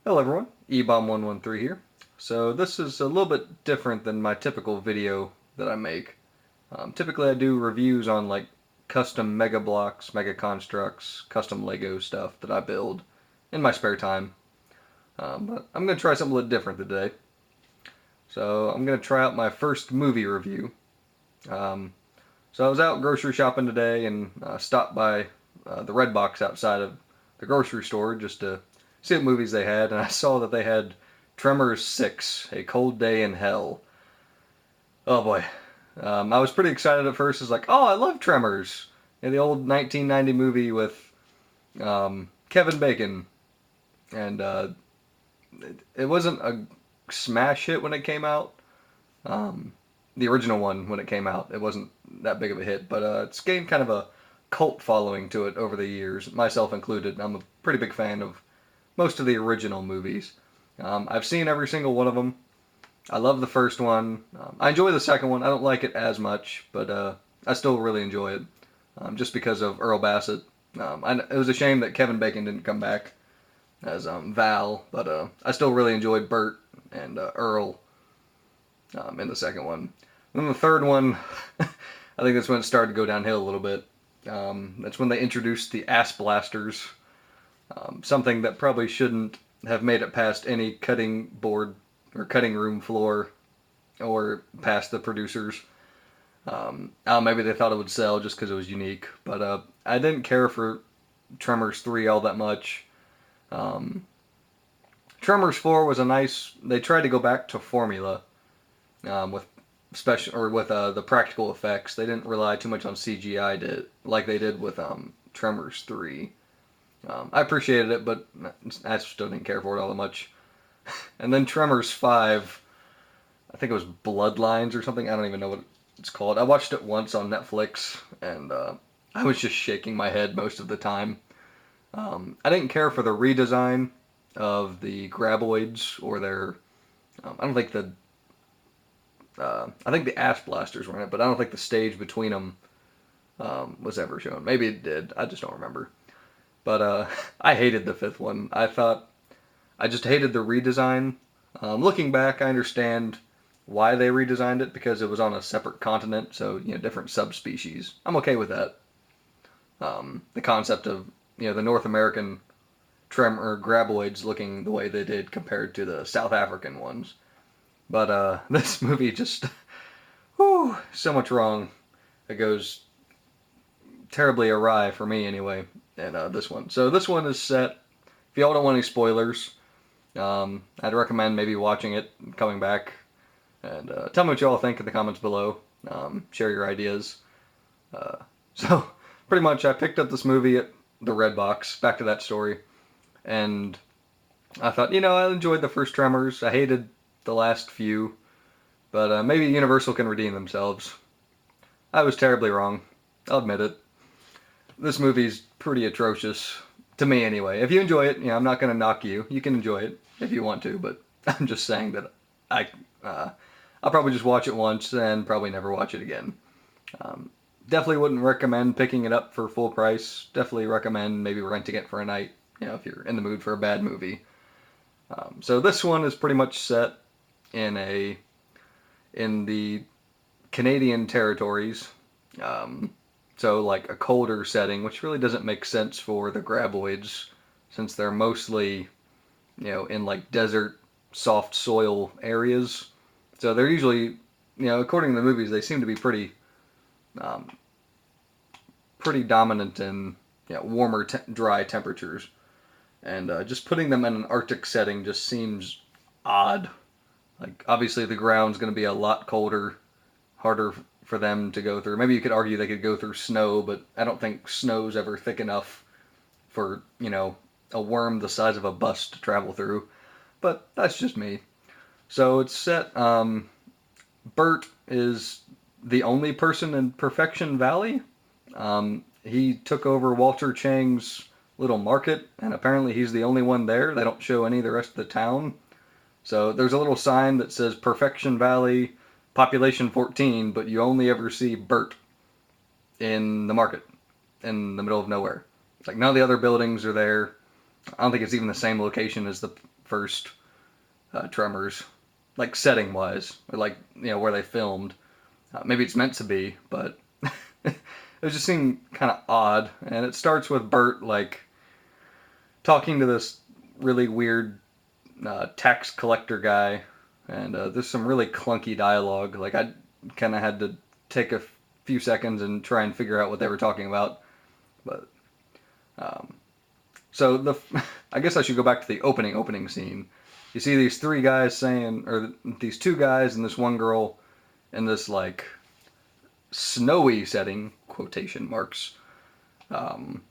Hello everyone, eBomb113 here. So this is a little bit different than my typical video that I make. Typically I do reviews on like custom mega blocks, mega constructs, custom Lego stuff that I build in my spare time. But I'm going to try something a little different today. So I'm going to try out my first movie review. Um, so I was out grocery shopping today and stopped by the Red Box outside of the grocery store just to see what movies they had, and I saw that they had Tremors 6, A Cold Day in Hell. Oh boy. I was pretty excited at first. It's like, oh, I love Tremors. The old 1990 movie with Kevin Bacon. And it wasn't a smash hit when it came out. Um, the original one, when it came out, it wasn't that big of a hit, but it's gained kind of a cult following to it over the years, myself included. I'm a pretty big fan of most of the original movies. I've seen every single one of them. I love the first one. I enjoy the second one. I don't like it as much, but I still really enjoy it, just because of Earl Bassett. It was a shame that Kevin Bacon didn't come back as Val, but I still really enjoyed Bert and Earl in the second one. And then the third one, I think that's when it started to go downhill a little bit. That's when they introduced the ass blasters, something that probably shouldn't have made it past any cutting board or cutting room floor or past the producers. Maybe they thought it would sell just because it was unique, but I didn't care for Tremors 3 all that much. Um, Tremors 4 was a nice. They tried to go back to formula with special or with the practical effects. They didn't rely too much on CGI like they did with Tremors 3. I appreciated it, but I still didn't care for it all that much. And then Tremors 5, I think it was Bloodlines or something. I don't even know what it's called. I watched it once on Netflix, and I was just shaking my head most of the time. I didn't care for the redesign of the graboids or their. I don't think the. I think the ass blasters were in it, but I don't think the stage between them was ever shown. Maybe it did. I just don't remember. But I hated the fifth one. I just hated the redesign. Looking back, I understand why they redesigned it because it was on a separate continent, so different subspecies. I'm okay with that. The concept of the North American tremor graboids looking the way they did compared to the South African ones. But this movie just, whew, so much wrong. It goes terribly awry for me anyway. And this one. So this one is set. If y'all don't want any spoilers, I'd recommend maybe watching it, coming back, and tell me what y'all think in the comments below. Share your ideas. So pretty much, I picked up this movie at the Red Box. Back to that story, and I thought, I enjoyed the first Tremors. I hated the last few, but maybe Universal can redeem themselves. I was terribly wrong. I'll admit it. This movie's pretty atrocious. To me, anyway. If you enjoy it, I'm not going to knock you. You can enjoy it if you want to, but I'm just saying that I'll probably just watch it once and probably never watch it again. Definitely wouldn't recommend picking it up for full price. Definitely recommend maybe renting it for a night, if you're in the mood for a bad movie. So this one is pretty much set in the Canadian territories. So like a colder setting, which really doesn't make sense for the graboids, since they're mostly, in like desert, soft soil areas. So they're usually, according to the movies, they seem to be pretty dominant in warmer, dry temperatures. And just putting them in an Arctic setting just seems odd. Like, obviously the ground's going to be a lot colder, harder for them to go through. Maybe you could argue they could go through snow, but I don't think snow's ever thick enough for, a worm the size of a bus to travel through. But that's just me. So it's set, Bert is the only person in Perfection Valley. He took over Walter Chang's little market, and apparently he's the only one there. They don't show any of the rest of the town. So there's a little sign that says Perfection Valley, population 14, but you only ever see Bert in the market, in the middle of nowhere. Like, none of the other buildings are there. I don't think it's even the same location as the first Tremors, like setting wise, or like where they filmed. Maybe it's meant to be, but it just seemed kind of odd. And it starts with Bert like talking to this really weird tax collector guy, and there's some really clunky dialogue. Like I kind of had to take a few seconds and try and figure out what they were talking about. But so the I guess I should go back to the opening scene. You see these three guys saying, or these two guys and this one girl in this like snowy setting, quotation marks, and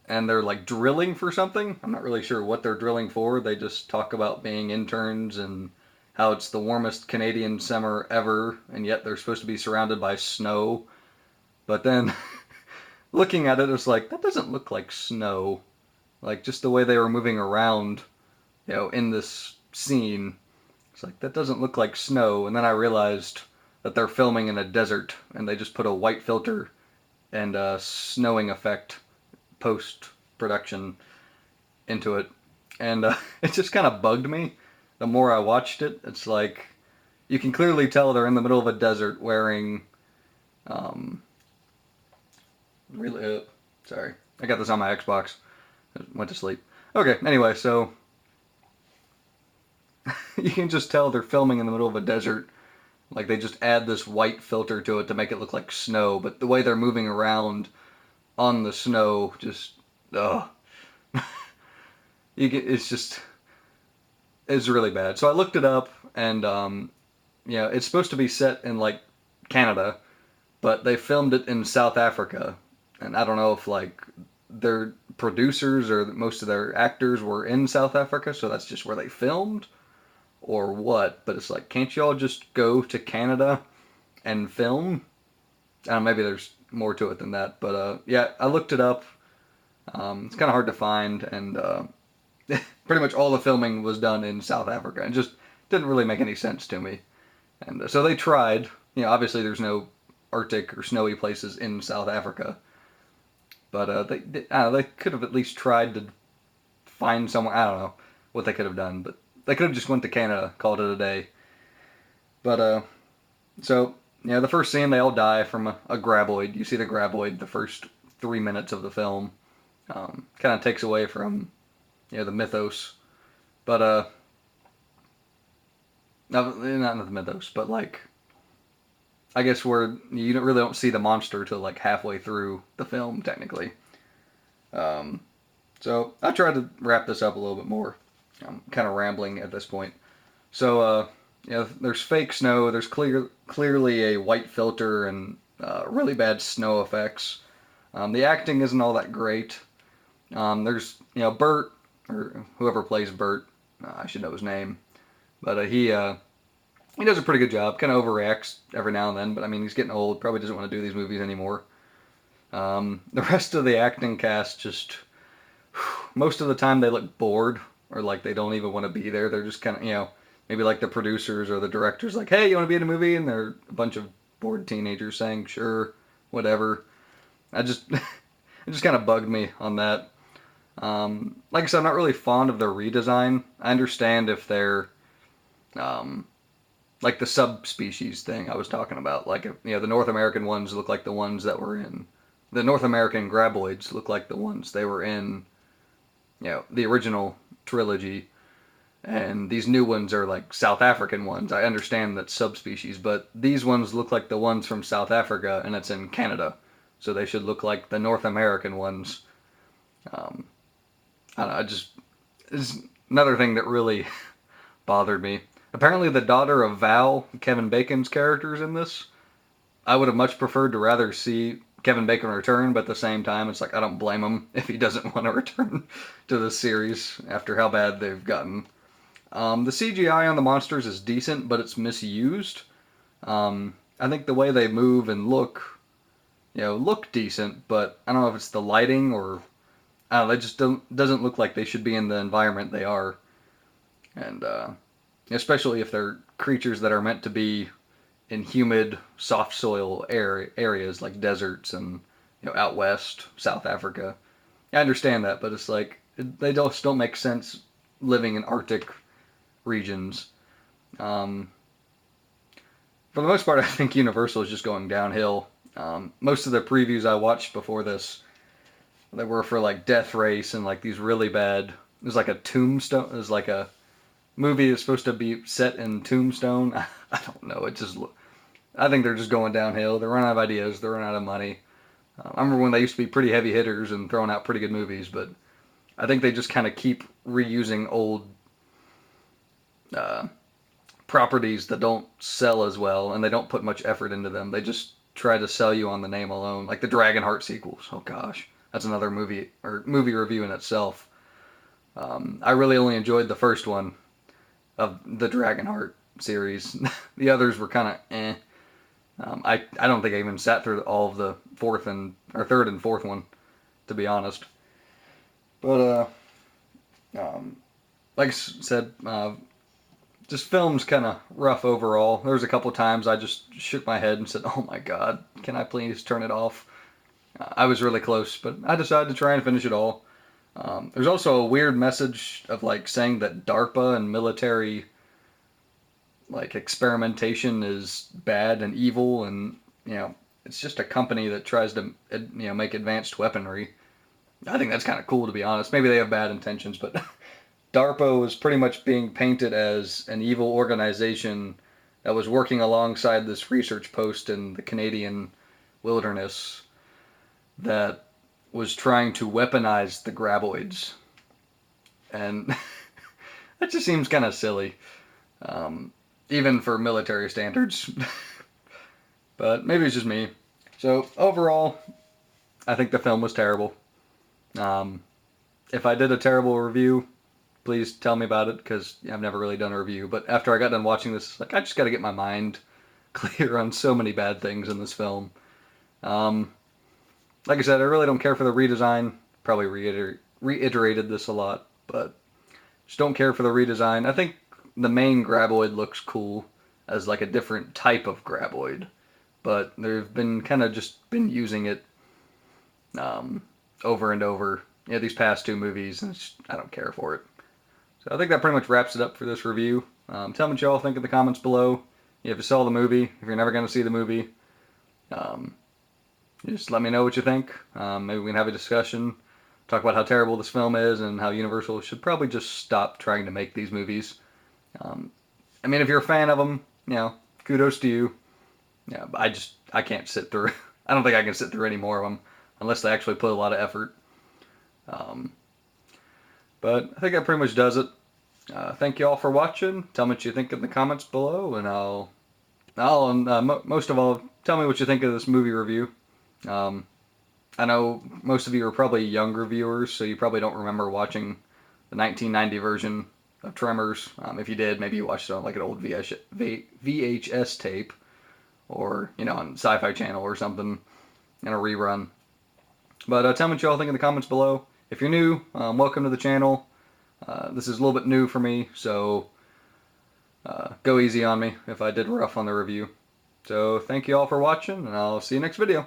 they're like drilling for something. I'm not really sure what they're drilling for. They just talk about being interns and how it's the warmest Canadian summer ever, and yet they're supposed to be surrounded by snow. But then looking at it, it's like, that doesn't look like snow. Like just the way they were moving around, in this scene. It's like, that doesn't look like snow. And then I realized that they're filming in a desert, and they just put a white filter and a snowing effect post-production into it. And it just kind of bugged me the more I watched it. It's like, you can clearly tell they're in the middle of a desert wearing, really, sorry, I got this on my Xbox. I went to sleep. Okay, anyway, so you can just tell they're filming in the middle of a desert. Like they just add this white filter to it to make it look like snow, but the way they're moving around on the snow, just, ugh. It's really bad. So I looked it up, and it's supposed to be set in like Canada, but they filmed it in South Africa, and I don't know if like their producers or most of their actors were in South Africa, so that's just where they filmed, or what. But it's like, can't y'all just go to Canada and film? I don't know, maybe there's more to it than that, but yeah, I looked it up. It's kind of hard to find, and pretty much all the filming was done in South Africa, and just didn't really make any sense to me. And so they tried. Obviously there's no Arctic or snowy places in South Africa, but they could have at least tried to find somewhere. I don't know what they could have done, but they could have just went to Canada, called it a day. But so the first scene, they all die from a graboid. You see the graboid the first 3 minutes of the film. Kind of takes away from the mythos, but not the mythos, but like, I guess where you don't see the monster till like halfway through the film, technically. So I tried to wrap this up a little bit more. I'm kind of rambling at this point. So there's fake snow. There's clearly a white filter and really bad snow effects. The acting isn't all that great. There's Bert, or whoever plays Bert. I should know his name, but he does a pretty good job. Kind of overreacts every now and then, but I mean, he's getting old. Probably doesn't want to do these movies anymore. The rest of the acting cast just, most of the time they look bored, or like they don't even want to be there. They're just kind of, maybe like the producers or the directors, like, hey, you want to be in a movie? And they're a bunch of bored teenagers saying, sure, whatever. It just kind of bugged me on that. Like I said, I'm not really fond of their redesign. I understand if they're, like the subspecies thing I was talking about. Like, the North American ones look like the ones that were in, the North American graboids look like the ones they were in, the original trilogy. And these new ones are like South African ones. I understand that subspecies, but these ones look like the ones from South Africa, and it's in Canada. So they should look like the North American ones. I don't know, it's another thing that really bothered me. Apparently the daughter of Val, Kevin Bacon's character's in this. I would have much preferred to rather see Kevin Bacon return, but at the same time, it's like, I don't blame him if he doesn't want to return to the series after how bad they've gotten. The CGI on the monsters is decent, but it's misused. I think the way they move and look decent, but I don't know if it's the lighting or, I don't know, they just doesn't look like they should be in the environment they are. And especially if they're creatures that are meant to be in humid, soft soil areas like deserts and out west, South Africa. I understand that, but it's like, They just don't make sense living in Arctic regions. For the most part, I think Universal is just going downhill. Most of the previews I watched before this, they were for like Death Race and like these really bad. It was like a Tombstone. It was like a movie that's supposed to be set in Tombstone. I don't know. I think they're just going downhill. They're running out of ideas. They're running out of money. I remember when they used to be pretty heavy hitters and throwing out pretty good movies, but I think they just kind of keep reusing old properties that don't sell as well, and they don't put much effort into them. They just try to sell you on the name alone, like the Dragonheart sequels. Oh gosh, that's another movie review in itself. I really only enjoyed the first one of the Dragonheart series. The others were kind of eh. I don't think I even sat through all of the third and fourth one, to be honest. But like I said, just film's kind of rough overall. There was a couple times I just shook my head and said, "Oh my God, can I please turn it off?" I was really close, but I decided to try and finish it all. There's also a weird message of like saying that DARPA and military like experimentation is bad and evil, and it's just a company that tries to make advanced weaponry. I think that's kind of cool, to be honest. Maybe they have bad intentions, but DARPA was pretty much being painted as an evil organization that was working alongside this research post in the Canadian wilderness that was trying to weaponize the graboids. And that just seems kind of silly, even for military standards. But maybe it's just me. So overall, I think the film was terrible. If I did a terrible review, please tell me about it, because I've never really done a review. But after I got done watching this, like, I just got to get my mind clear on so many bad things in this film. Like I said, I really don't care for the redesign. Probably reiterated this a lot, but just don't care for the redesign. I think the main graboid looks cool as like a different type of graboid, but they've been kind of just been using it over and over these past two movies, and I don't care for it. So I think that pretty much wraps it up for this review. Tell me what y'all think in the comments below. If you saw the movie, if you're never going to see the movie, just let me know what you think. Maybe we can have a discussion, talk about how terrible this film is, and how Universal should probably just stop trying to make these movies. I mean, if you're a fan of them, kudos to you. Yeah, but I can't sit through. I don't think I can sit through any more of them unless they actually put a lot of effort. But I think that pretty much does it. Thank you all for watching. Tell me what you think in the comments below, and most of all, tell me what you think of this movie review. I know most of you are probably younger viewers, so you probably don't remember watching the 1990 version of Tremors. If you did, maybe you watched it on like an old VHS tape, or on Sci-Fi Channel or something in a rerun. But tell me what you all think in the comments below. If you're new, welcome to the channel. This is a little bit new for me, so go easy on me if I did rough on the review. So thank you all for watching, and I'll see you next video.